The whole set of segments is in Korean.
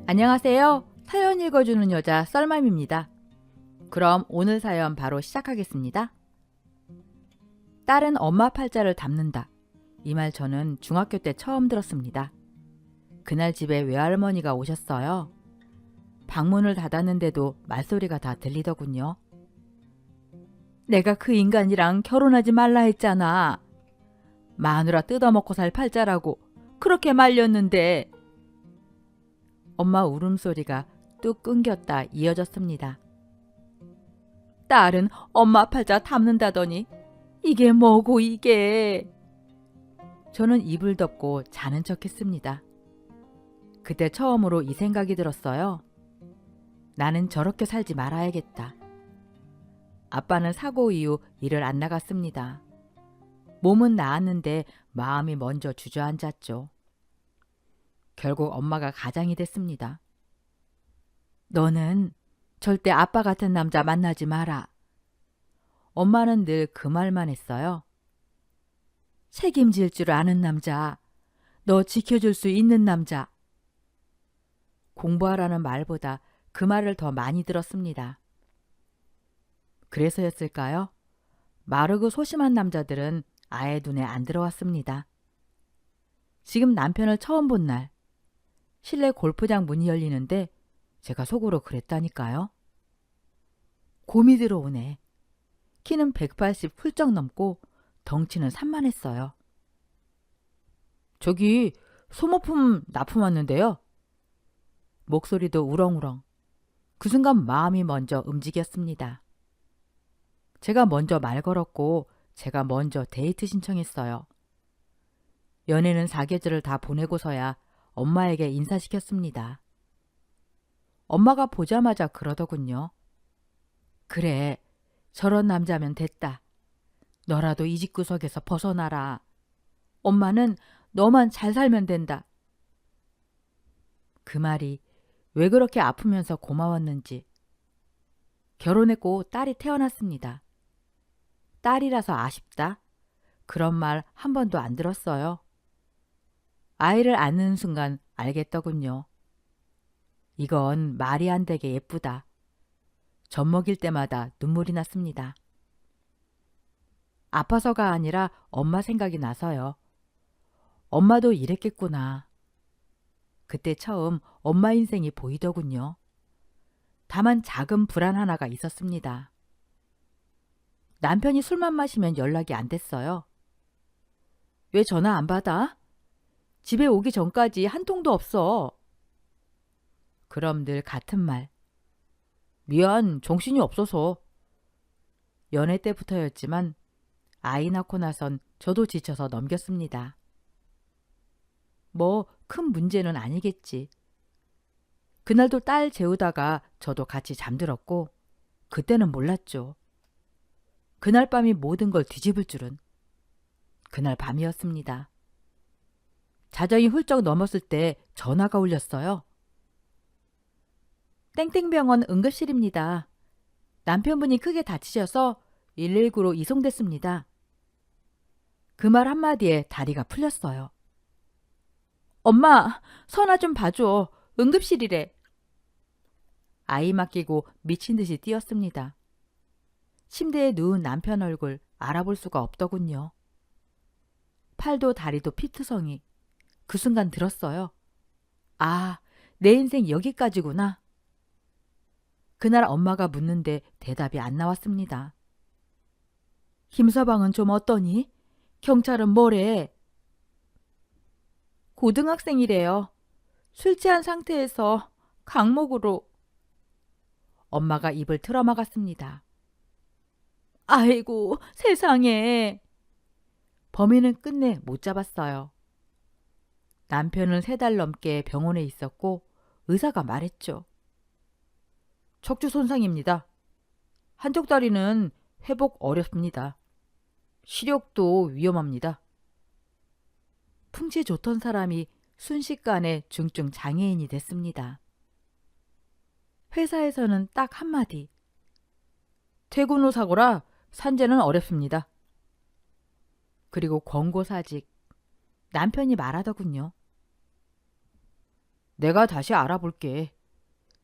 안녕하세요. 사연 읽어주는 여자 썰맘입니다. 그럼 오늘 사연 바로 시작하겠습니다. 딸은 엄마 팔자를 담는다. 이 말 저는 중학교 때 처음 들었습니다. 그날 집에 외할머니가 오셨어요. 방문을 닫았는데도 말소리가 다 들리더군요. 내가 그 인간이랑 결혼하지 말라 했잖아. 마누라 뜯어먹고 살 팔자라고 그렇게 말렸는데. 엄마 울음소리가 뚝 끊겼다 이어졌습니다. 딸은 엄마 팔자 담는다더니 이게 뭐고 이게. 저는 입을 덮고 자는 척했습니다. 그때 처음으로 이 생각이 들었어요. 나는 저렇게 살지 말아야겠다. 아빠는 사고 이후 일을 안 나갔습니다. 몸은 나았는데 마음이 먼저 주저앉았죠. 결국 엄마가 가장이 됐습니다. 너는 절대 아빠 같은 남자 만나지 마라. 엄마는 늘 그 말만 했어요. 책임질 줄 아는 남자, 너 지켜줄 수 있는 남자. 공부하라는 말보다 그 말을 더 많이 들었습니다. 그래서였을까요? 마르고 소심한 남자들은 아예 눈에 안 들어왔습니다. 지금 남편을 처음 본 날, 실내 골프장 문이 열리는데 제가 속으로 그랬다니까요. 곰이 들어오네. 키는 180 훌쩍 넘고 덩치는 산만했어요. 저기 소모품 납품 왔는데요. 목소리도 우렁우렁. 그 순간 마음이 먼저 움직였습니다. 제가 먼저 말 걸었고 제가 먼저 데이트 신청했어요. 연애는 사계절을 다 보내고서야 엄마에게 인사시켰습니다. 엄마가 보자마자 그러더군요. 그래, 저런 남자면 됐다. 너라도 이 집구석에서 벗어나라. 엄마는 너만 잘 살면 된다. 그 말이 왜 그렇게 아프면서 고마웠는지. 결혼했고 딸이 태어났습니다. 딸이라서 아쉽다? 그런 말 한 번도 안 들었어요. 아이를 안는 순간 알겠더군요. 이건 말이 안 되게 예쁘다. 젖 먹일 때마다 눈물이 났습니다. 아파서가 아니라 엄마 생각이 나서요. 엄마도 이랬겠구나. 그때 처음 엄마 인생이 보이더군요. 다만 작은 불안 하나가 있었습니다. 남편이 술만 마시면 연락이 안 됐어요. 왜 전화 안 받아? 집에 오기 전까지 한 통도 없어. 그럼 늘 같은 말. 미안, 정신이 없어서. 연애 때부터였지만 아이 낳고 나선 저도 지쳐서 넘겼습니다. 뭐 큰 문제는 아니겠지. 그날도 딸 재우다가 저도 같이 잠들었고 그때는 몰랐죠. 그날 밤이 모든 걸 뒤집을 줄은. 그날 밤이었습니다. 자정이 훌쩍 넘었을 때 전화가 울렸어요. 땡땡병원 응급실입니다. 남편분이 크게 다치셔서 119로 이송됐습니다. 그 말 한마디에 다리가 풀렸어요. 엄마, 선아 좀 봐줘. 응급실이래. 아이 맡기고 미친 듯이 뛰었습니다. 침대에 누운 남편 얼굴 알아볼 수가 없더군요. 팔도 다리도 피투성이. 그 순간 들었어요. 아, 내 인생 여기까지구나. 그날 엄마가 묻는데 대답이 안 나왔습니다. 김서방은 좀 어떠니? 경찰은 뭐래? 고등학생이래요. 술 취한 상태에서 강목으로. 엄마가 입을 틀어막았습니다. 아이고, 세상에. 범인은 끝내 못 잡았어요. 남편은 3달 넘게 병원에 있었고 의사가 말했죠. 척추 손상입니다. 한쪽 다리는 회복 어렵습니다. 시력도 위험합니다. 풍채 좋던 사람이 순식간에 중증 장애인이 됐습니다. 회사에서는 딱 한마디. 퇴근 후 사고라 산재는 어렵습니다. 그리고 권고사직. 남편이 말하더군요. 내가 다시 알아볼게.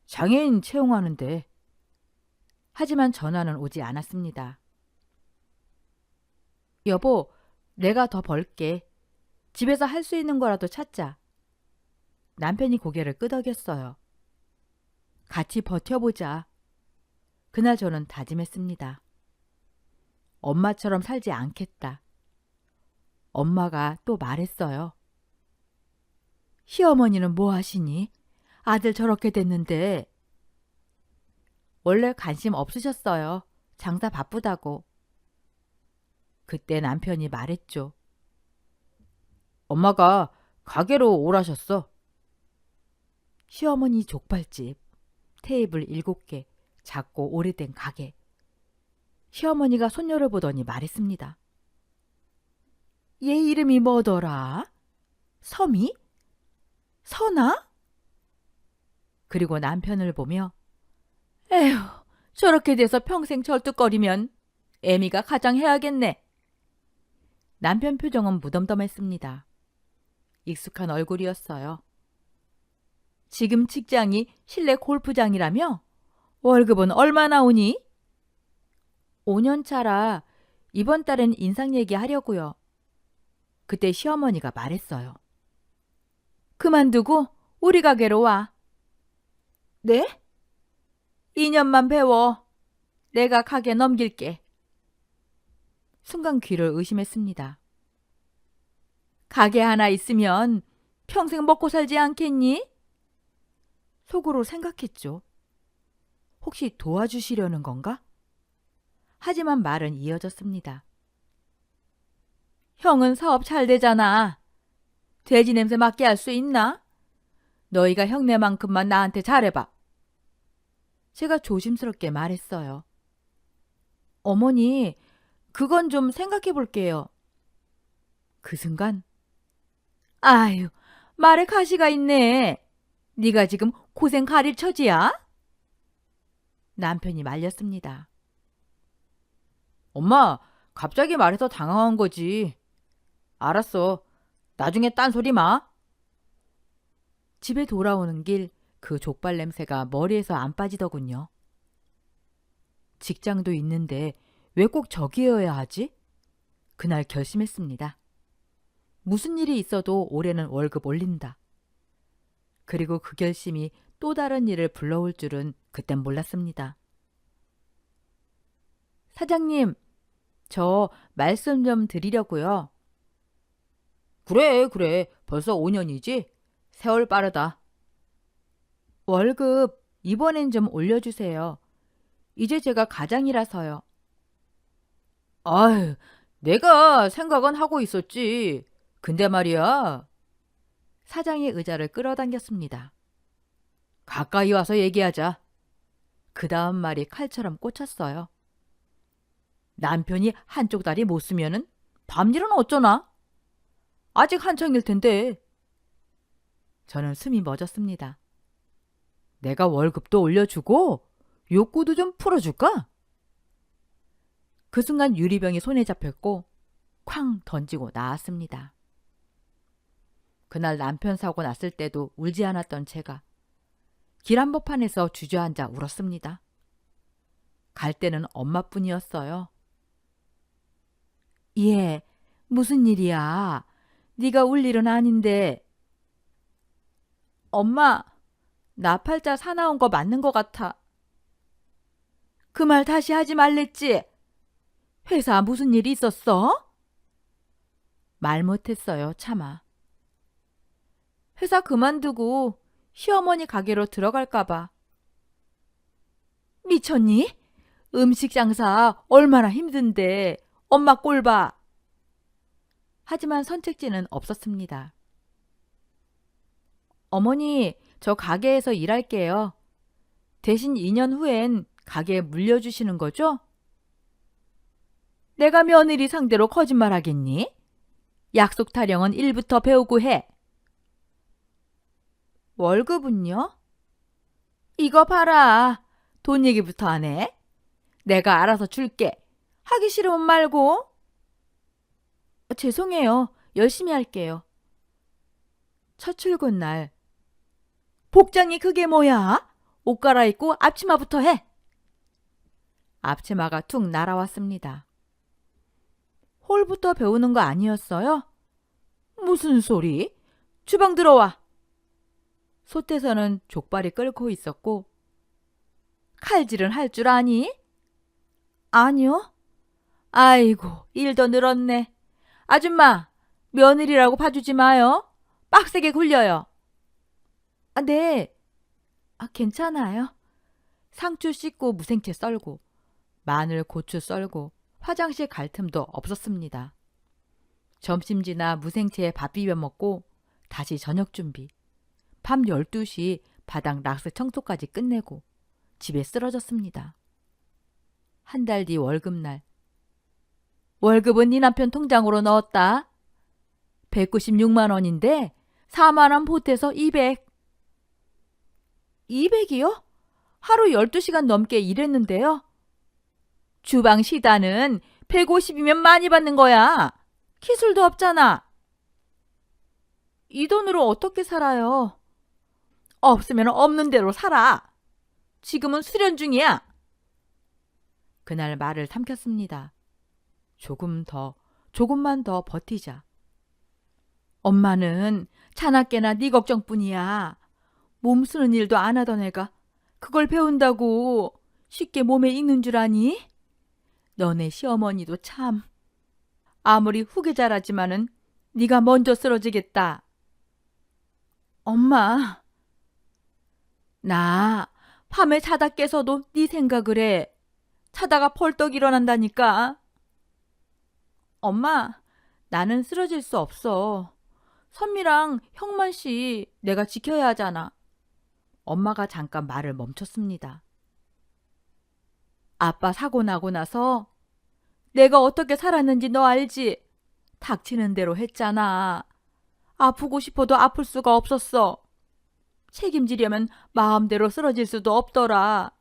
장애인 채용하는데. 하지만 전화는 오지 않았습니다. 여보, 내가 더 벌게. 집에서 할 수 있는 거라도 찾자. 남편이 고개를 끄덕였어요. 같이 버텨보자. 그날 저는 다짐했습니다. 엄마처럼 살지 않겠다. 엄마가 또 말했어요. 시어머니는 뭐 하시니? 아들 저렇게 됐는데. 원래 관심 없으셨어요. 장사 바쁘다고. 그때 남편이 말했죠. 엄마가 가게로 오라셨어. 시어머니 족발집, 테이블 7개, 작고 오래된 가게. 시어머니가 손녀를 보더니 말했습니다. 얘 이름이 뭐더라? 섬이? 선아? 그리고 남편을 보며 에휴, 저렇게 돼서 평생 절뚝거리면 애미가 가장해야겠네. 남편 표정은 무덤덤했습니다. 익숙한 얼굴이었어요. 지금 직장이 실내 골프장이라며? 월급은 얼마 나오니? 5년 차라 이번 달엔 인상 얘기하려고요. 그때 시어머니가 말했어요. 그만두고 우리 가게로 와. 네? 2년만 배워. 내가 가게 넘길게. 순간 귀를 의심했습니다. 가게 하나 있으면 평생 먹고 살지 않겠니? 속으로 생각했죠. 혹시 도와주시려는 건가? 하지만 말은 이어졌습니다. 형은 사업 잘 되잖아. 돼지 냄새 맡게 할 수 있나? 너희가 형네만큼만 나한테 잘해봐. 제가 조심스럽게 말했어요. 어머니, 그건 좀 생각해 볼게요. 그 순간 아유, 말에 가시가 있네. 네가 지금 고생 가릴 처지야? 남편이 말렸습니다. 엄마, 갑자기 말해서 당황한 거지. 알았어. 나중에 딴소리 마. 집에 돌아오는 길 그 족발 냄새가 머리에서 안 빠지더군요. 직장도 있는데 왜 꼭 저기여야 하지? 그날 결심했습니다. 무슨 일이 있어도 올해는 월급 올린다. 그리고 그 결심이 또 다른 일을 불러올 줄은 그땐 몰랐습니다. 사장님, 저 말씀 좀 드리려고요. 그래. 벌써 5년이지? 세월 빠르다. 월급 이번엔 좀 올려주세요. 이제 제가 가장이라서요. 아유, 내가 생각은 하고 있었지. 근데 말이야. 사장의 의자를 끌어당겼습니다. 가까이 와서 얘기하자. 그 다음 말이 칼처럼 꽂혔어요. 남편이 한쪽 다리 못 쓰면은 밤일은 어쩌나? 아직 한창일 텐데. 저는 숨이 멎었습니다. 내가 월급도 올려주고 욕구도 좀 풀어줄까? 그 순간 유리병이 손에 잡혔고 쾅 던지고 나왔습니다. 그날 남편 사고 났을 때도 울지 않았던 제가 길 한복판에서 주저앉아 울었습니다. 갈 때는 엄마뿐이었어요. 얘, 무슨 일이야? 네가 울 일은 아닌데. 엄마, 나팔자 사나운 거 맞는 것 같아. 그 말 다시 하지 말랬지? 회사 무슨 일 있었어? 말 못했어요, 차마. 회사 그만두고 시어머니 가게로 들어갈까 봐. 미쳤니? 음식 장사 얼마나 힘든데 엄마 꼴 봐. 하지만 선택지는 없었습니다. 어머니, 저 가게에서 일할게요. 대신 2년 후엔 가게에 물려주시는 거죠? 내가 며느리 상대로 거짓말하겠니? 약속 타령은 1부터 배우고 해. 월급은요? 이거 봐라. 돈 얘기부터 하네. 내가 알아서 줄게. 하기 싫으면 말고. 죄송해요. 열심히 할게요. 첫 출근 날 복장이 그게 뭐야? 옷 갈아입고 앞치마부터 해. 앞치마가 툭 날아왔습니다. 홀부터 배우는 거 아니었어요? 무슨 소리? 주방 들어와. 솥에서는 족발이 끓고 있었고, 칼질은 할 줄 아니? 아니요. 아이고, 일도 늘었네. 아줌마, 며느리라고 봐주지 마요. 빡세게 굴려요. 네. 괜찮아요. 상추 씻고 무생채 썰고, 마늘, 고추 썰고, 화장실 갈 틈도 없었습니다. 점심 지나 무생채에 밥 비벼 먹고 다시 저녁 준비. 밤 12시 바닥 락스 청소까지 끝내고 집에 쓰러졌습니다. 한 달 뒤 월급날. 월급은 네 남편 통장으로 넣었다. 196만 원인데 4만 원 보태서 200. 200이요? 하루 12시간 넘게 일했는데요. 주방 시다는 150이면 많이 받는 거야. 기술도 없잖아. 이 돈으로 어떻게 살아요? 없으면 없는 대로 살아. 지금은 수련 중이야. 그날 말을 삼켰습니다. 조금만 더 버티자. 엄마는 자나깨나 네 걱정뿐이야. 몸 쓰는 일도 안 하던 애가 그걸 배운다고 쉽게 몸에 익는 줄 아니? 너네 시어머니도 참. 아무리 후계자라지만은 네가 먼저 쓰러지겠다. 엄마. 나 밤에 자다 깨서도 네 생각을 해. 자다가 벌떡 일어난다니까. 엄마, 나는 쓰러질 수 없어. 선미랑 형만 씨 내가 지켜야 하잖아. 엄마가 잠깐 말을 멈췄습니다. 아빠 사고 나고 나서 내가 어떻게 살았는지 너 알지? 닥치는 대로 했잖아. 아프고 싶어도 아플 수가 없었어. 책임지려면 마음대로 쓰러질 수도 없더라.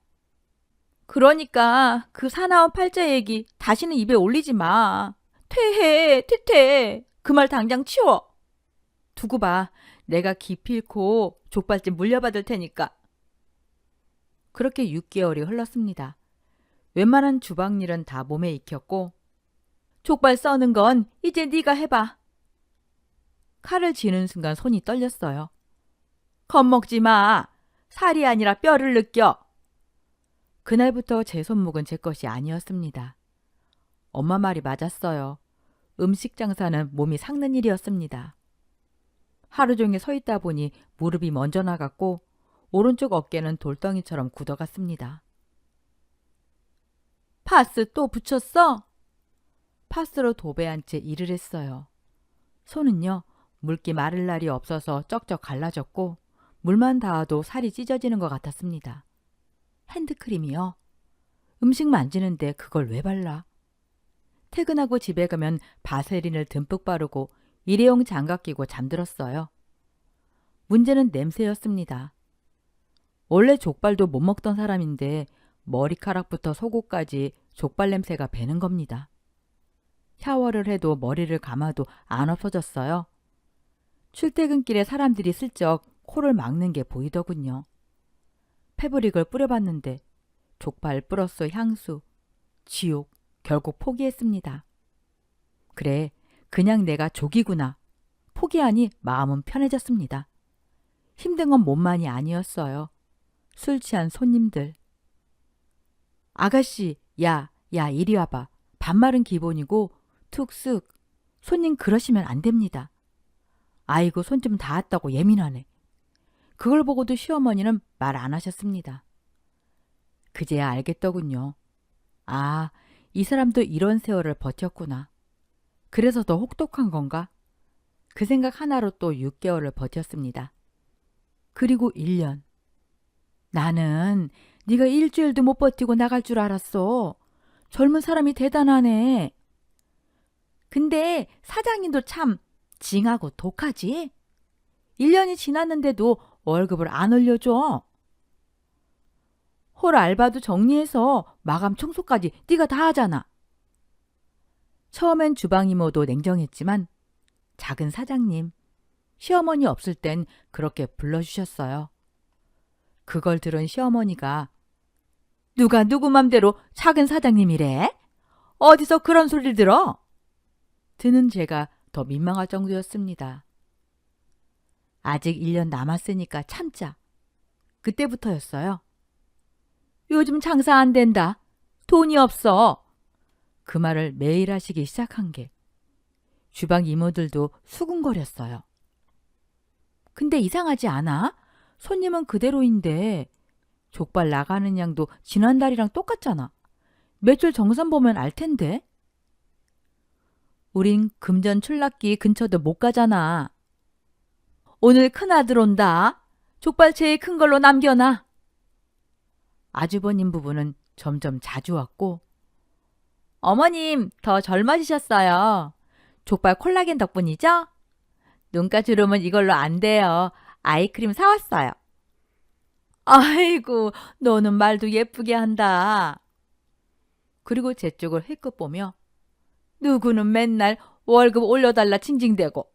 그러니까 그 사나운 팔자 얘기 다시는 입에 올리지 마. 퇴해, 퇴퇴. 그 말 당장 치워. 두고 봐. 내가 기필코 족발집 물려받을 테니까. 그렇게 6개월이 흘렀습니다. 웬만한 주방일은 다 몸에 익혔고 족발 써는 건 이제 네가 해봐. 칼을 쥐는 순간 손이 떨렸어요. 겁먹지 마. 살이 아니라 뼈를 느껴. 그날부터 제 손목은 제 것이 아니었습니다. 엄마 말이 맞았어요. 음식 장사는 몸이 삭는 일이었습니다. 하루 종일 서 있다 보니 무릎이 먼저 나갔고 오른쪽 어깨는 돌덩이처럼 굳어갔습니다. 파스 또 붙였어? 파스로 도배한 채 일을 했어요. 손은요, 물기 마를 날이 없어서 쩍쩍 갈라졌고 물만 닿아도 살이 찢어지는 것 같았습니다. 핸드크림이요? 음식 만지는데 그걸 왜 발라? 퇴근하고 집에 가면 바세린을 듬뿍 바르고 일회용 장갑 끼고 잠들었어요. 문제는 냄새였습니다. 원래 족발도 못 먹던 사람인데 머리카락부터 속옷까지 족발 냄새가 배는 겁니다. 샤워를 해도 머리를 감아도 안 없어졌어요. 출퇴근길에 사람들이 슬쩍 코를 막는 게 보이더군요. 패브릭을 뿌려봤는데 족발 플러스 향수, 지옥, 결국 포기했습니다. 그래, 그냥 내가 족이구나. 포기하니 마음은 편해졌습니다. 힘든 건 몸만이 아니었어요. 술 취한 손님들. 아가씨, 야, 이리 와봐. 반말은 기본이고 툭쓱. 손님 그러시면 안 됩니다. 아이고, 손 좀 닿았다고 예민하네. 그걸 보고도 시어머니는 말 안 하셨습니다. 그제야 알겠더군요. 아, 이 사람도 이런 세월을 버텼구나. 그래서 더 혹독한 건가? 그 생각 하나로 또 6개월을 버텼습니다. 그리고 1년. 나는 네가 일주일도 못 버티고 나갈 줄 알았어. 젊은 사람이 대단하네. 근데 사장님도 참 징하고 독하지? 1년이 지났는데도 월급을 안 올려줘. 홀 알바도 정리해서 마감 청소까지 네가 다 하잖아. 처음엔 주방 이모도 냉정했지만 작은 사장님, 시어머니 없을 땐 그렇게 불러주셨어요. 그걸 들은 시어머니가 누가 누구 맘대로 작은 사장님이래? 어디서 그런 소리를 들어? 드는 제가 더 민망할 정도였습니다. 아직 1년 남았으니까 참자. 그때부터였어요. 요즘 장사 안 된다. 돈이 없어. 그 말을 매일 하시기 시작한 게 주방 이모들도 수군거렸어요. 근데 이상하지 않아? 손님은 그대로인데 족발 나가는 양도 지난달이랑 똑같잖아. 매출 정산 보면 알 텐데. 우린 금전 출납기 근처도 못 가잖아. 오늘 큰아들 온다. 족발 제일 큰 걸로 남겨놔. 아주버님 부부는 점점 자주 왔고 어머님 더 젊어지셨어요. 족발 콜라겐 덕분이죠? 눈가 주름은 이걸로 안 돼요. 아이크림 사왔어요. 아이고 너는 말도 예쁘게 한다. 그리고 제 쪽을 힐끗 보며 누구는 맨날 월급 올려달라 징징대고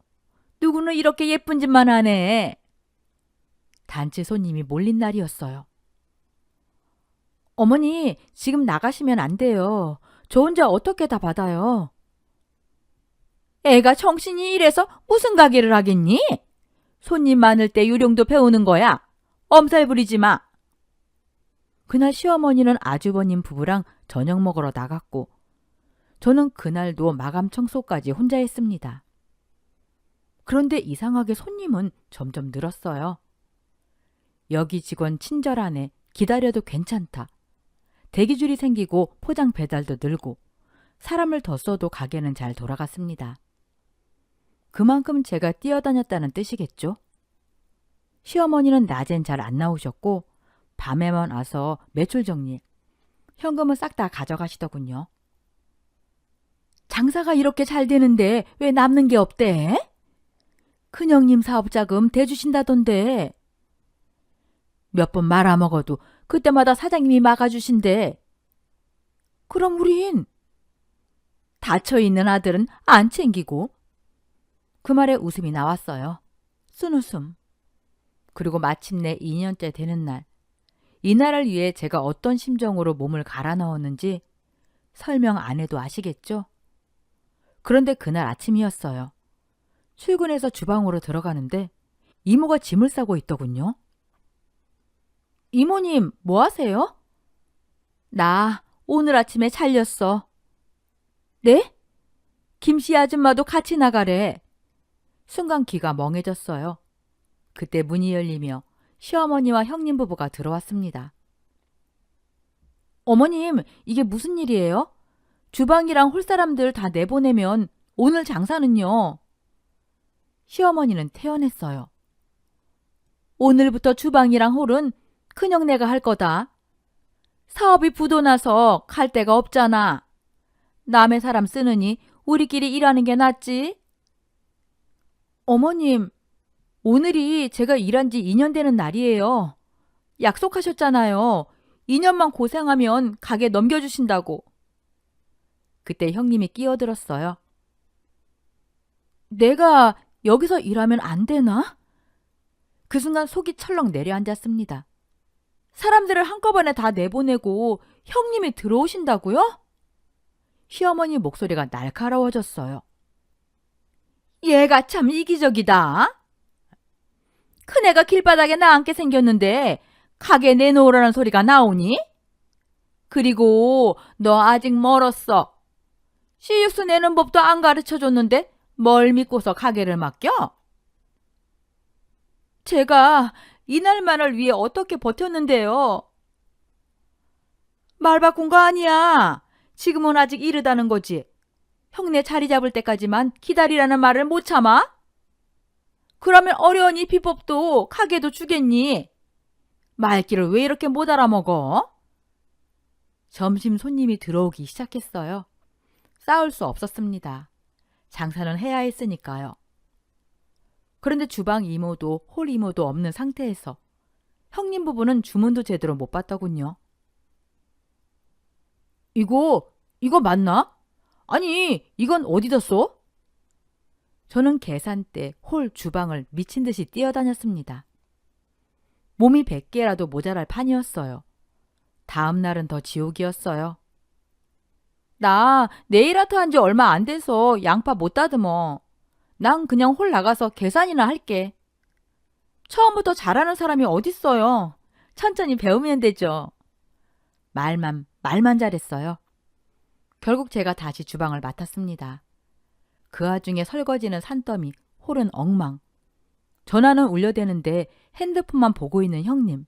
누구는 이렇게 예쁜 짓만 하네. 단체 손님이 몰린 날이었어요. 어머니 지금 나가시면 안 돼요. 저 혼자 어떻게 다 받아요? 애가 정신이 이래서 무슨 가게를 하겠니? 손님 많을 때 요령도 배우는 거야. 엄살 부리지 마. 그날 시어머니는 아주버님 부부랑 저녁 먹으러 나갔고 저는 그날도 마감 청소까지 혼자 했습니다. 그런데 이상하게 손님은 점점 늘었어요. 여기 직원 친절하네. 기다려도 괜찮다. 대기줄이 생기고 포장 배달도 늘고 사람을 더 써도 가게는 잘 돌아갔습니다. 그만큼 제가 뛰어다녔다는 뜻이겠죠? 시어머니는 낮엔 잘 안 나오셨고 밤에만 와서 매출 정리, 현금은 싹 다 가져가시더군요. 장사가 이렇게 잘 되는데 왜 남는 게 없대? 큰형님 사업자금 대주신다던데. 몇 번 말아먹어도 그때마다 사장님이 막아주신대. 그럼 우린? 닫혀있는 아들은 안 챙기고. 그 말에 웃음이 나왔어요. 쓴웃음. 그리고 마침내 2년째 되는 날. 이날을 위해 제가 어떤 심정으로 몸을 갈아 넣었는지 설명 안 해도 아시겠죠? 그런데 그날 아침이었어요. 출근해서 주방으로 들어가는데 이모가 짐을 싸고 있더군요. 이모님, 뭐 하세요? 나 오늘 아침에 잘렸어. 네? 김씨 아줌마도 같이 나가래. 순간 귀가 멍해졌어요. 그때 문이 열리며 시어머니와 형님 부부가 들어왔습니다. 어머님, 이게 무슨 일이에요? 주방이랑 홀 사람들 다 내보내면 오늘 장사는요? 시어머니는 태연했어요. 오늘부터 주방이랑 홀은 큰형네가 할 거다. 사업이 부도나서 갈 데가 없잖아. 남의 사람 쓰느니 우리끼리 일하는 게 낫지. 어머님, 오늘이 제가 일한 지 2년 되는 날이에요. 약속하셨잖아요. 2년만 고생하면 가게 넘겨주신다고. 그때 형님이 끼어들었어요. 내가 여기서 일하면 안 되나? 그 순간 속이 철렁 내려앉았습니다. 사람들을 한꺼번에 다 내보내고 형님이 들어오신다고요? 시어머니 목소리가 날카로워졌어요. 얘가 참 이기적이다. 큰애가 길바닥에 나앉게 생겼는데 가게 내놓으라는 소리가 나오니? 그리고 너 아직 멀었어. 시육수 내는 법도 안 가르쳐줬는데 뭘 믿고서 가게를 맡겨? 제가 이날만을 위해 어떻게 버텼는데요. 말 바꾼 거 아니야. 지금은 아직 이르다는 거지. 형네 자리 잡을 때까지만 기다리라는 말을 못 참아? 그러면 어려운 이 비법도 가게도 주겠니? 말귀를 왜 이렇게 못 알아먹어? 점심 손님이 들어오기 시작했어요. 싸울 수 없었습니다. 장사는 해야 했으니까요. 그런데 주방 이모도 홀 이모도 없는 상태에서 형님 부부는 주문도 제대로 못 받더군요. 이거 맞나? 아니, 이건 어디다 써? 저는 계산대, 홀, 주방을 미친 듯이 뛰어다녔습니다. 몸이 100개라도 모자랄 판이었어요. 다음 날은 더 지옥이었어요. 나 네일 아트 한 지 얼마 안 돼서 양파 못 다듬어. 난 그냥 홀 나가서 계산이나 할게. 처음부터 잘하는 사람이 어딨어요. 천천히 배우면 되죠. 말만 잘했어요. 결국 제가 다시 주방을 맡았습니다. 그 와중에 설거지는 산더미, 홀은 엉망. 전화는 울려대는데 핸드폰만 보고 있는 형님.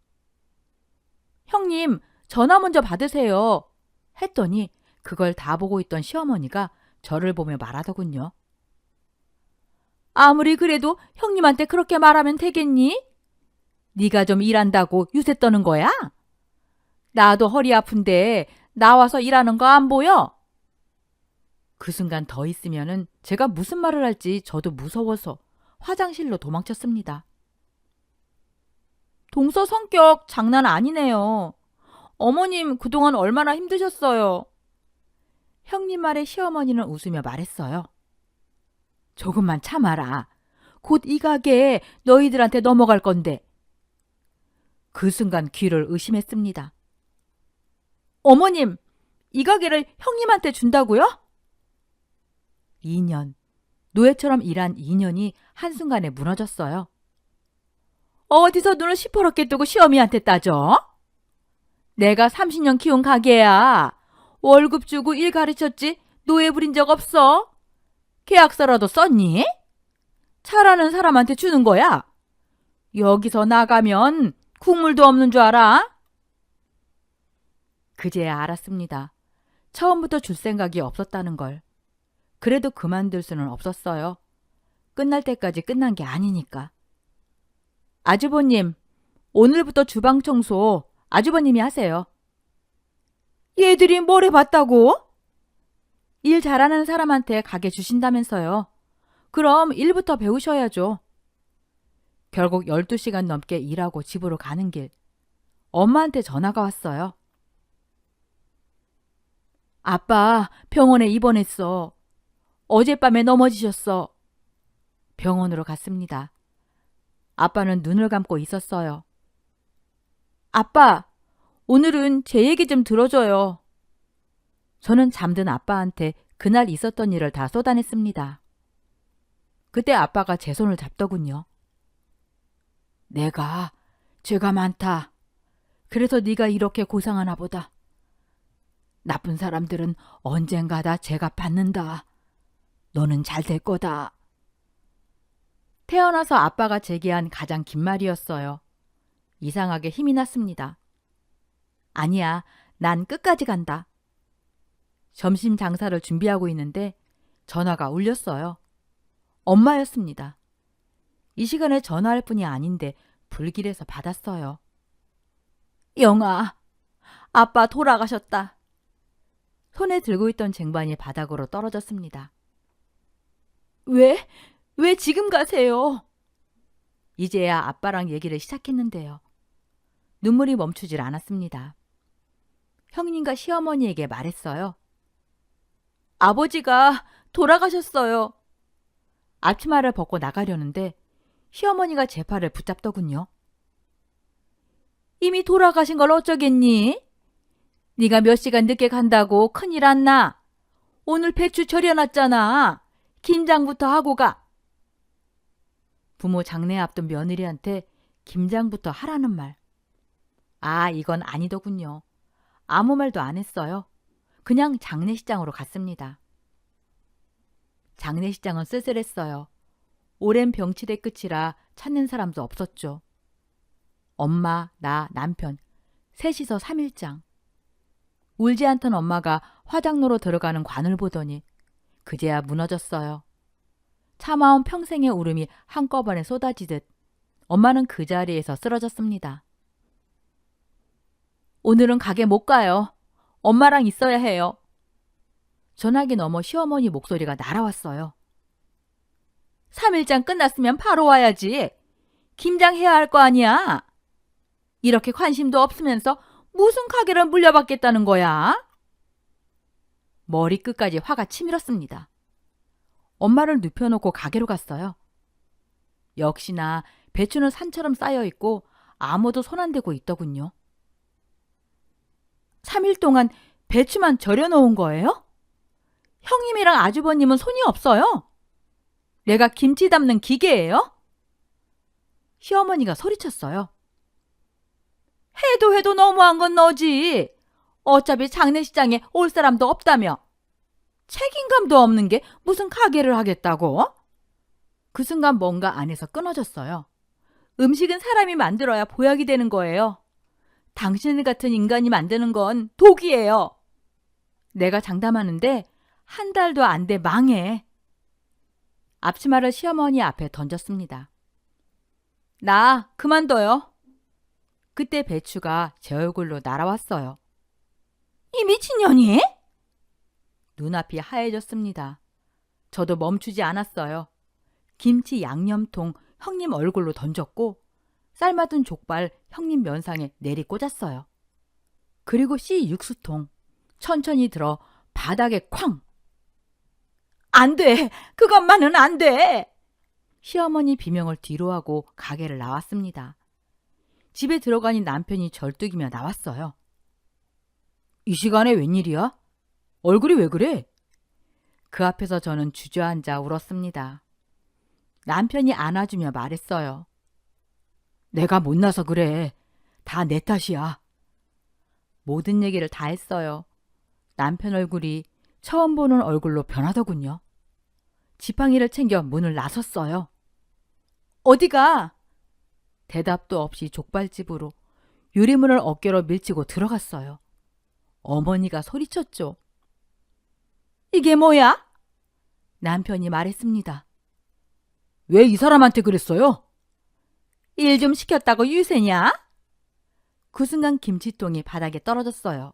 형님, 전화 먼저 받으세요. 했더니 그걸 다 보고 있던 시어머니가 저를 보며 말하더군요. 아무리 그래도 형님한테 그렇게 말하면 되겠니? 네가 좀 일한다고 유세 떠는 거야? 나도 허리 아픈데 나와서 일하는 거 안 보여? 그 순간 더 있으면은 제가 무슨 말을 할지 저도 무서워서 화장실로 도망쳤습니다. 동서 성격 장난 아니네요. 어머님 그동안 얼마나 힘드셨어요. 형님 말에 시어머니는 웃으며 말했어요. 조금만 참아라. 곧 이 가게 너희들한테 넘어갈 건데. 그 순간 귀를 의심했습니다. 어머님, 이 가게를 형님한테 준다고요? 2년, 노예처럼 일한 2년이 한순간에 무너졌어요. 어디서 눈을 시퍼렇게 뜨고 시어미한테 따져? 내가 30년 키운 가게야. 월급 주고 일 가르쳤지 노예 부린 적 없어? 계약서라도 썼니? 잘하는 사람한테 주는 거야. 여기서 나가면 국물도 없는 줄 알아? 그제야 알았습니다. 처음부터 줄 생각이 없었다는 걸. 그래도 그만둘 수는 없었어요. 끝날 때까지 끝난 게 아니니까. 아주버님, 오늘부터 주방 청소 아주버님이 하세요. 얘들이 뭘 해봤다고? 일 잘하는 사람한테 가게 주신다면서요. 그럼 일부터 배우셔야죠. 결국 12시간 넘게 일하고 집으로 가는 길. 엄마한테 전화가 왔어요. 아빠 병원에 입원했어. 어젯밤에 넘어지셨어. 병원으로 갔습니다. 아빠는 눈을 감고 있었어요. 아빠, 오늘은 제 얘기 좀 들어줘요. 저는 잠든 아빠한테 그날 있었던 일을 다 쏟아냈습니다. 그때 아빠가 제 손을 잡더군요. 내가 죄가 많다. 그래서 네가 이렇게 고상하나 보다. 나쁜 사람들은 언젠가 다 죄가 받는다. 너는 잘 될 거다. 태어나서 아빠가 제게 한 가장 긴 말이었어요. 이상하게 힘이 났습니다. 아니야, 난 끝까지 간다. 점심 장사를 준비하고 있는데 전화가 울렸어요. 엄마였습니다. 이 시간에 전화할 뿐이 아닌데 불길해서 받았어요. 영아, 아빠 돌아가셨다. 손에 들고 있던 쟁반이 바닥으로 떨어졌습니다. 왜 지금 가세요? 이제야 아빠랑 얘기를 시작했는데요. 눈물이 멈추질 않았습니다. 형님과 시어머니에게 말했어요. 아버지가 돌아가셨어요. 앞치마를 벗고 나가려는데 시어머니가 제 팔을 붙잡더군요. 이미 돌아가신 걸 어쩌겠니? 네가 몇 시간 늦게 간다고 큰일 안 나. 오늘 배추 절여놨잖아. 김장부터 하고 가. 부모 장례 앞둔 며느리한테 김장부터 하라는 말. 아, 이건 아니더군요. 아무 말도 안 했어요. 그냥 장례식장으로 갔습니다. 장례식장은 쓸쓸했어요. 오랜 병치대 끝이라 찾는 사람도 없었죠. 엄마, 나, 남편, 셋이서 3일장. 울지 않던 엄마가 화장로로 들어가는 관을 보더니 그제야 무너졌어요. 참아온 평생의 울음이 한꺼번에 쏟아지듯 엄마는 그 자리에서 쓰러졌습니다. 오늘은 가게 못 가요. 엄마랑 있어야 해요. 전화기 너머 시어머니 목소리가 날아왔어요. 3일장 끝났으면 바로 와야지. 김장해야 할 거 아니야. 이렇게 관심도 없으면서 무슨 가게를 물려받겠다는 거야? 머리끝까지 화가 치밀었습니다. 엄마를 눕혀놓고 가게로 갔어요. 역시나 배추는 산처럼 쌓여있고 아무도 손 안 대고 있더군요. 3일 동안 배추만 절여놓은 거예요? 형님이랑 아주버님은 손이 없어요? 내가 김치 담는 기계예요? 시어머니가 소리쳤어요. 해도 너무한 건 너지. 어차피 장례식장에 올 사람도 없다며. 책임감도 없는 게 무슨 가게를 하겠다고? 그 순간 뭔가 안에서 끊어졌어요. 음식은 사람이 만들어야 보약이 되는 거예요. 당신 같은 인간이 만드는 건 독이에요. 내가 장담하는데 한 달도 안 돼 망해. 앞치마를 시어머니 앞에 던졌습니다. 나 그만둬요. 그때 배추가 제 얼굴로 날아왔어요. 이 미친년이? 눈앞이 하얘졌습니다. 저도 멈추지 않았어요. 김치 양념통 형님 얼굴로 던졌고 삶아둔 족발 형님 면상에 내리 꽂았어요. 그리고 씨 육수통 천천히 들어 바닥에 쾅! 안 돼! 그것만은 안 돼! 시어머니 비명을 뒤로하고 가게를 나왔습니다. 집에 들어가니 남편이 절뚝이며 나왔어요. 이 시간에 웬일이야? 얼굴이 왜 그래? 그 앞에서 저는 주저앉아 울었습니다. 남편이 안아주며 말했어요. 내가 못나서 그래. 다 내 탓이야. 모든 얘기를 다 했어요. 남편 얼굴이 처음 보는 얼굴로 변하더군요. 지팡이를 챙겨 문을 나섰어요. 어디가? 대답도 없이 족발집으로 유리문을 어깨로 밀치고 들어갔어요. 어머니가 소리쳤죠. 이게 뭐야? 남편이 말했습니다. 왜 이 사람한테 그랬어요? 일 좀 시켰다고 유세냐? 그 순간 김치통이 바닥에 떨어졌어요.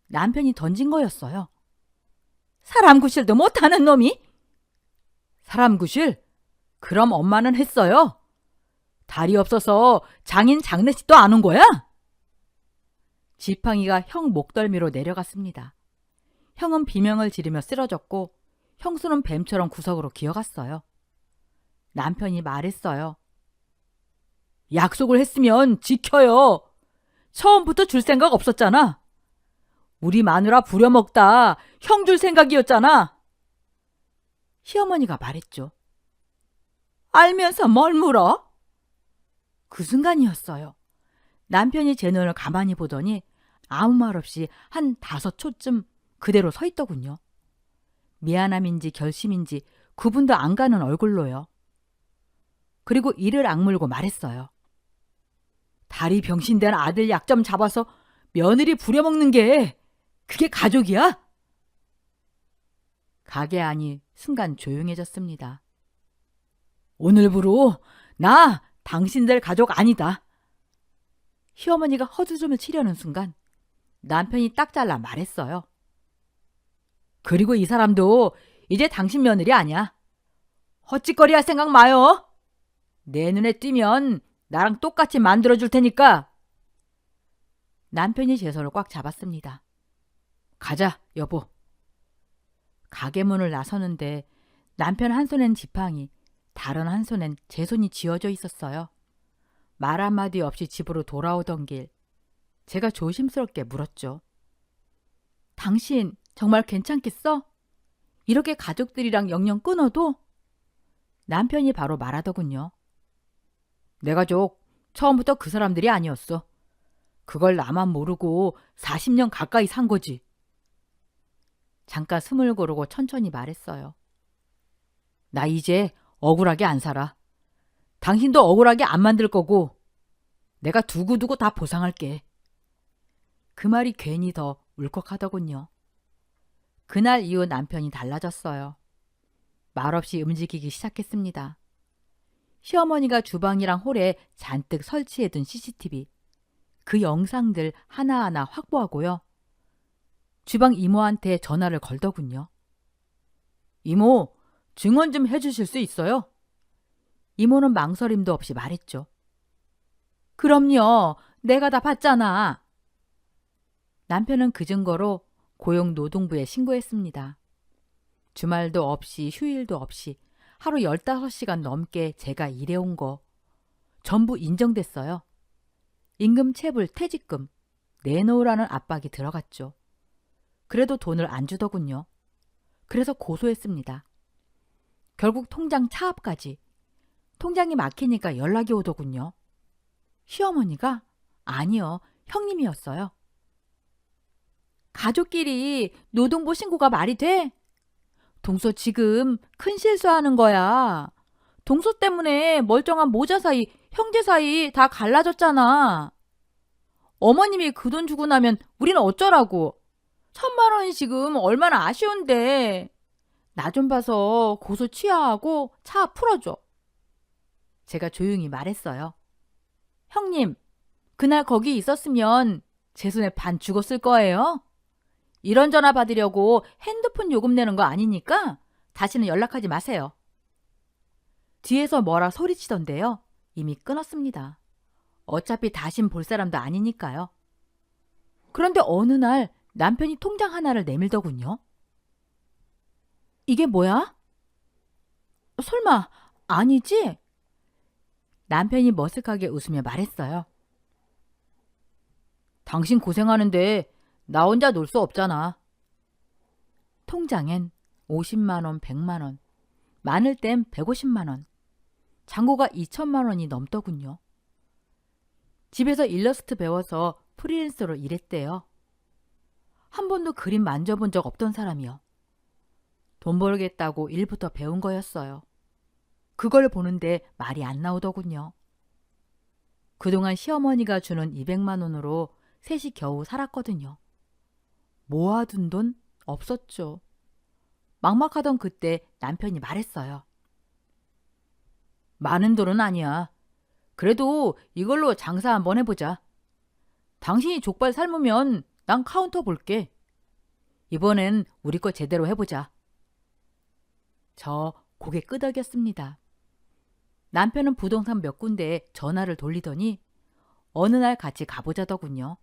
남편이 던진 거였어요. 사람 구실도 못하는 놈이? 사람 구실? 그럼 엄마는 했어요. 다리 없어서 장인 장례식도 안 온 거야? 지팡이가 형 목덜미로 내려갔습니다. 형은 비명을 지르며 쓰러졌고 형수는 뱀처럼 구석으로 기어갔어요. 남편이 말했어요. 약속을 했으면 지켜요. 처음부터 줄 생각 없었잖아. 우리 마누라 부려먹다 형 줄 생각이었잖아. 시어머니가 말했죠. 알면서 뭘 물어? 그 순간이었어요. 남편이 제 눈을 가만히 보더니 아무 말 없이 한 5초쯤 그대로 서 있더군요. 미안함인지 결심인지 구분도 안 가는 얼굴로요. 그리고 이를 악물고 말했어요. 다리 병신된 아들 약점 잡아서 며느리 부려먹는 게 그게 가족이야? 가게 안이 순간 조용해졌습니다. 오늘부로 나 당신들 가족 아니다. 시어머니가 헛웃음을 치려는 순간 남편이 딱 잘라 말했어요. 그리고 이 사람도 이제 당신 며느리 아니야. 헛짓거리 할 생각 마요. 내 눈에 띄면 나랑 똑같이 만들어줄 테니까. 남편이 제 손을 꽉 잡았습니다. 가자, 여보. 가게 문을 나서는데 남편 한 손엔 지팡이, 다른 한 손엔 제 손이 쥐어져 있었어요. 말 한마디 없이 집으로 돌아오던 길, 제가 조심스럽게 물었죠. 당신 정말 괜찮겠어? 이렇게 가족들이랑 영영 끊어도? 남편이 바로 말하더군요. 내 가족 처음부터 그 사람들이 아니었어. 그걸 나만 모르고 40년 가까이 산 거지. 잠깐 숨을 고르고 천천히 말했어요. 나 이제 억울하게 안 살아. 당신도 억울하게 안 만들 거고 내가 두고두고 다 보상할게. 그 말이 괜히 더 울컥하더군요. 그날 이후 남편이 달라졌어요. 말없이 움직이기 시작했습니다. 시어머니가 주방이랑 홀에 잔뜩 설치해둔 CCTV, 그 영상들 하나하나 확보하고요. 주방 이모한테 전화를 걸더군요. 이모, 증언 좀 해주실 수 있어요? 이모는 망설임도 없이 말했죠. 그럼요. 내가 다 봤잖아. 남편은 그 증거로 고용노동부에 신고했습니다. 주말도 없이 휴일도 없이 하루 15시간 넘게 제가 일해온 거 전부 인정됐어요. 임금체불 퇴직금 내놓으라는 압박이 들어갔죠. 그래도 돈을 안 주더군요. 그래서 고소했습니다. 결국 통장 차압까지. 통장이 막히니까 연락이 오더군요. 시어머니가? 아니요, 형님이었어요. 가족끼리 노동부 신고가 말이 돼? 동서 지금 큰 실수하는 거야. 동서 때문에 멀쩡한 모자 사이, 형제 사이 다 갈라졌잖아. 어머님이 그 돈 주고 나면 우리는 어쩌라고. 1,000만 원이 지금 얼마나 아쉬운데. 나 좀 봐서 고소 취하하고 차 풀어줘. 제가 조용히 말했어요. 형님, 그날 거기 있었으면 제 손에 반 죽었을 거예요. 이런 전화 받으려고 핸드폰 요금 내는 거 아니니까 다시는 연락하지 마세요. 뒤에서 뭐라 소리치던데요. 이미 끊었습니다. 어차피 다신 볼 사람도 아니니까요. 그런데 어느 날 남편이 통장 하나를 내밀더군요. 이게 뭐야? 설마 아니지? 남편이 머쓱하게 웃으며 말했어요. 당신 고생하는데 나 혼자 놀 수 없잖아. 통장엔 50만 원, 100만 원, 많을 땐 150만 원, 잔고가 2천만 원이 넘더군요. 집에서 일러스트 배워서 프리랜서로 일했대요. 한 번도 그림 만져본 적 없던 사람이요. 돈 벌겠다고 일부터 배운 거였어요. 그걸 보는데 말이 안 나오더군요. 그동안 시어머니가 주는 200만 원으로 셋이 겨우 살았거든요. 모아둔 돈 없었죠. 막막하던 그때 남편이 말했어요. 많은 돈은 아니야. 그래도 이걸로 장사 한번 해보자. 당신이 족발 삶으면 난 카운터 볼게. 이번엔 우리 거 제대로 해보자. 저 고개 끄덕였습니다. 남편은 부동산 몇 군데에 전화를 돌리더니 어느 날 같이 가보자더군요.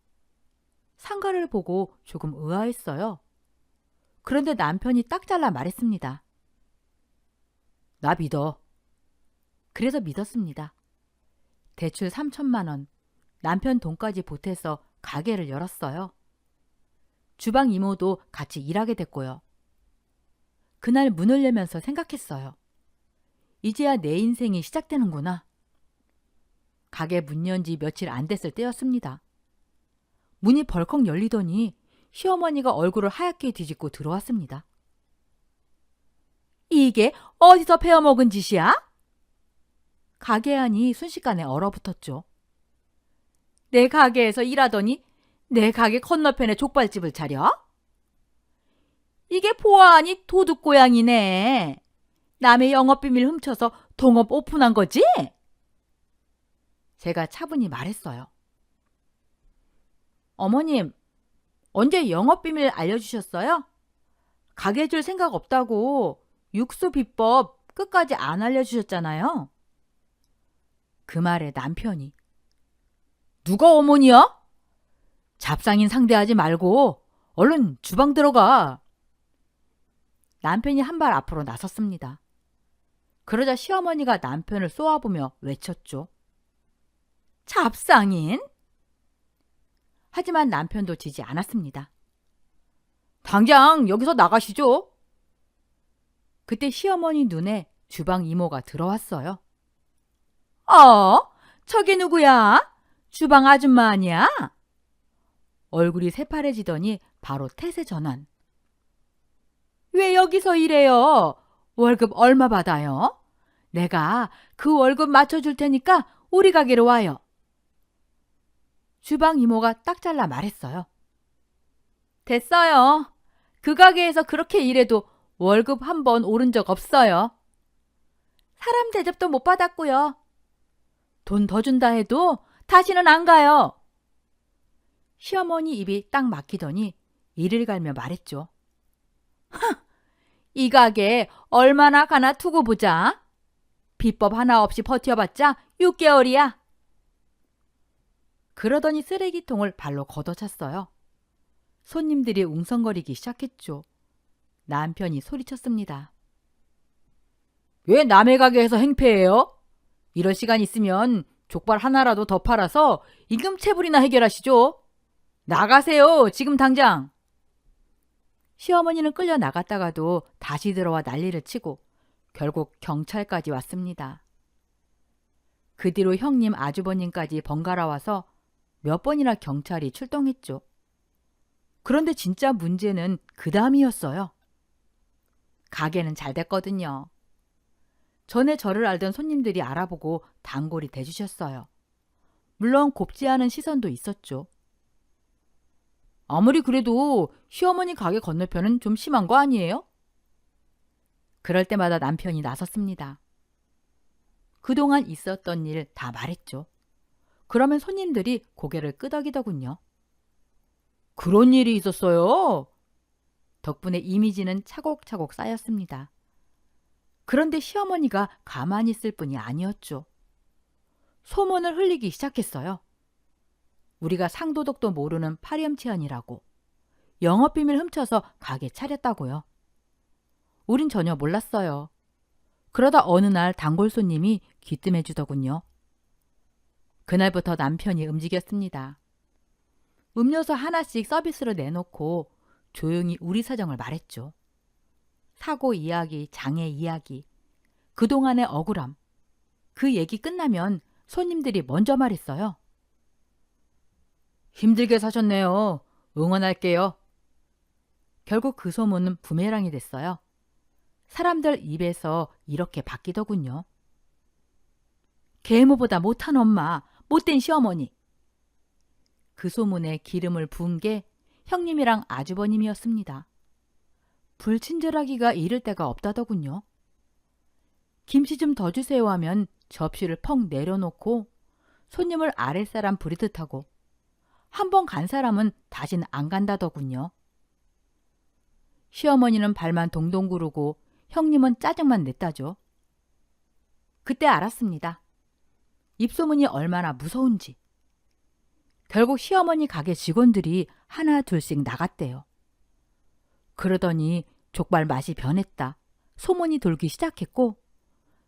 상가를 보고 조금 의아했어요. 그런데 남편이 딱 잘라 말했습니다. 나 믿어. 그래서 믿었습니다. 대출 3천만 원, 남편 돈까지 보태서 가게를 열었어요. 주방 이모도 같이 일하게 됐고요. 그날 문을 열면서 생각했어요. 이제야 내 인생이 시작되는구나. 가게 문 연 지 며칠 안 됐을 때였습니다. 문이 벌컥 열리더니 시어머니가 얼굴을 하얗게 뒤집고 들어왔습니다. 이게 어디서 배워먹은 짓이야? 가게 안이 순식간에 얼어붙었죠. 내 가게에서 일하더니 내 가게 건너편에 족발집을 차려? 이게 보아하니 도둑고양이네. 남의 영업비밀 훔쳐서 동업 오픈한 거지? 제가 차분히 말했어요. 어머님, 언제 영업비밀 알려주셨어요? 가게 줄 생각 없다고 육수 비법 끝까지 안 알려주셨잖아요. 그 말에 남편이 누가 어머니야? 잡상인 상대하지 말고 얼른 주방 들어가. 남편이 한 발 앞으로 나섰습니다. 그러자 시어머니가 남편을 쏘아보며 외쳤죠. 잡상인? 하지만 남편도 지지 않았습니다. 당장 여기서 나가시죠. 그때 시어머니 눈에 주방 이모가 들어왔어요. 저기 누구야? 주방 아줌마 아니야? 얼굴이 새파래지더니 바로 태세 전환. 왜 여기서 일해요? 월급 얼마 받아요? 내가 그 월급 맞춰줄 테니까 우리 가게로 와요. 주방 이모가 딱 잘라 말했어요. 됐어요. 그 가게에서 그렇게 일해도 월급 한 번 오른 적 없어요. 사람 대접도 못 받았고요. 돈 더 준다 해도 다시는 안 가요. 시어머니 입이 딱 막히더니 이를 갈며 말했죠. 이 가게 얼마나 가나 두고 보자. 비법 하나 없이 버텨봤자 6개월이야. 그러더니 쓰레기통을 발로 걷어찼어요. 손님들이 웅성거리기 시작했죠. 남편이 소리쳤습니다. 왜 남의 가게에서 행패해요? 이럴 시간 있으면 족발 하나라도 더 팔아서 임금체불이나 해결하시죠. 나가세요, 지금 당장. 시어머니는 끌려 나갔다가도 다시 들어와 난리를 치고 결국 경찰까지 왔습니다. 그 뒤로 형님 아주버님까지 번갈아 와서 몇 번이나 경찰이 출동했죠. 그런데 진짜 문제는 그 다음이었어요. 가게는 잘 됐거든요. 전에 저를 알던 손님들이 알아보고 단골이 돼주셨어요. 물론 곱지 않은 시선도 있었죠. 아무리 그래도 시어머니 가게 건너편은 좀 심한 거 아니에요? 그럴 때마다 남편이 나섰습니다. 그동안 있었던 일 다 말했죠. 그러면 손님들이 고개를 끄덕이더군요. 그런 일이 있었어요? 덕분에 이미지는 차곡차곡 쌓였습니다. 그런데 시어머니가 가만히 있을 뿐이 아니었죠. 소문을 흘리기 시작했어요. 우리가 상도덕도 모르는 파렴치한이라고. 영업비밀 훔쳐서 가게 차렸다고요. 우린 전혀 몰랐어요. 그러다 어느 날 단골 손님이 귀뜸해 주더군요. 그날부터 남편이 움직였습니다. 음료수 하나씩 서비스로 내놓고 조용히 우리 사정을 말했죠. 사고 이야기, 장애 이야기, 그동안의 억울함. 그 얘기 끝나면 손님들이 먼저 말했어요. 힘들게 사셨네요. 응원할게요. 결국 그 소문은 부메랑이 됐어요. 사람들 입에서 이렇게 바뀌더군요. 계모보다 못한 엄마, 못된 시어머니. 그 소문에 기름을 부은 게 형님이랑 아주버님이었습니다. 불친절하기가 이를 데가 없다더군요. 김치 좀 더 주세요 하면 접시를 펑 내려놓고 손님을 아랫사람 부리듯 하고 한 번 간 사람은 다신 안 간다더군요. 시어머니는 발만 동동 구르고 형님은 짜증만 냈다죠. 그때 알았습니다. 입소문이 얼마나 무서운지. 결국 시어머니 가게 직원들이 하나 둘씩 나갔대요. 그러더니 족발 맛이 변했다. 소문이 돌기 시작했고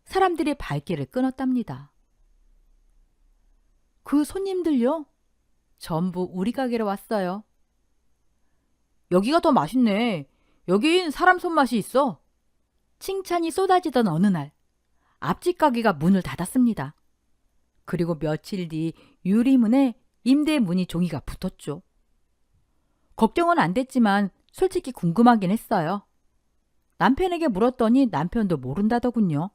사람들이 발길을 끊었답니다. 그 손님들요? 전부 우리 가게로 왔어요. 여기가 더 맛있네. 여긴 사람 손맛이 있어. 칭찬이 쏟아지던 어느 날 앞집 가게가 문을 닫았습니다. 그리고 며칠 뒤 유리문에 임대 문의 종이가 붙었죠. 걱정은 안 됐지만 솔직히 궁금하긴 했어요. 남편에게 물었더니 남편도 모른다더군요.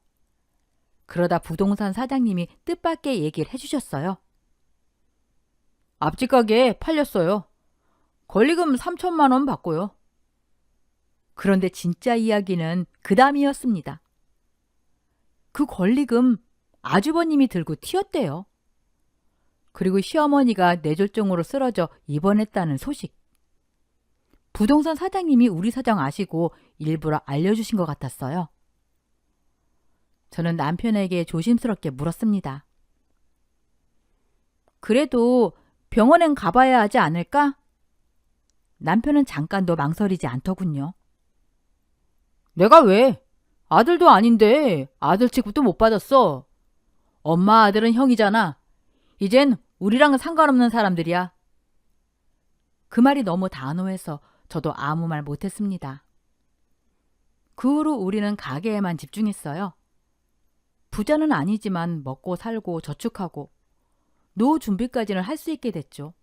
그러다 부동산 사장님이 뜻밖의 얘기를 해주셨어요. 앞집 가게 팔렸어요. 권리금 3천만 원 받고요. 그런데 진짜 이야기는 그 다음이었습니다. 그 권리금 아주버님이 들고 튀었대요. 그리고 시어머니가 뇌졸중으로 쓰러져 입원했다는 소식. 부동산 사장님이 우리 사정 아시고 일부러 알려주신 것 같았어요. 저는 남편에게 조심스럽게 물었습니다. 그래도 병원엔 가봐야 하지 않을까? 남편은 잠깐도 망설이지 않더군요. 내가 왜? 아들도 아닌데 아들 취급도 못 받았어. 엄마 아들은 형이잖아. 이젠 우리랑은 상관없는 사람들이야. 그 말이 너무 단호해서 저도 아무 말 못했습니다. 그 후로 우리는 가게에만 집중했어요. 부자는 아니지만 먹고 살고 저축하고 노후 준비까지는 할 수 있게 됐죠.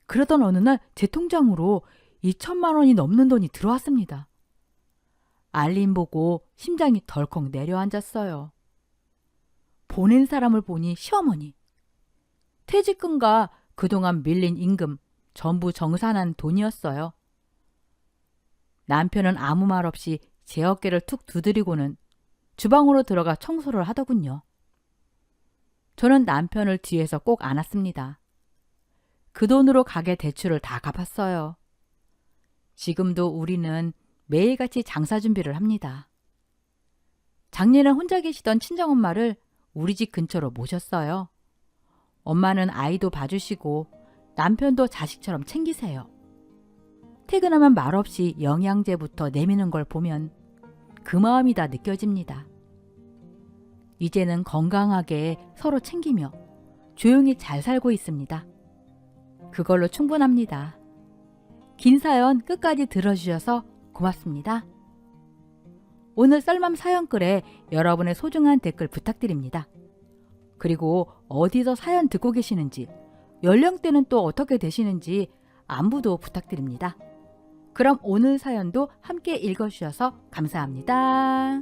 그러던 어느 날 제 통장으로 2천만 원이 넘는 돈이 들어왔습니다. 알림 보고 심장이 덜컥 내려앉았어요. 보낸 사람을 보니 시어머니. 퇴직금과 그동안 밀린 임금 전부 정산한 돈이었어요. 남편은 아무 말 없이 제 어깨를 툭 두드리고는 주방으로 들어가 청소를 하더군요. 저는 남편을 뒤에서 꼭 안았습니다. 그 돈으로 가게 대출을 다 갚았어요. 지금도 우리는 매일같이 장사 준비를 합니다. 작년에 혼자 계시던 친정엄마를 우리 집 근처로 모셨어요. 엄마는 아이도 봐주시고 남편도 자식처럼 챙기세요. 퇴근하면 말없이 영양제부터 내미는 걸 보면 그 마음이 다 느껴집니다. 이제는 건강하게 서로 챙기며 조용히 잘 살고 있습니다. 그걸로 충분합니다. 긴 사연 끝까지 들어주셔서 고맙습니다. 오늘 썰맘 사연글에 여러분의 소중한 댓글 부탁드립니다. 그리고 어디서 사연 듣고 계시는지, 연령대는 또 어떻게 되시는지 안부도 부탁드립니다. 그럼 오늘 사연도 함께 읽어주셔서 감사합니다.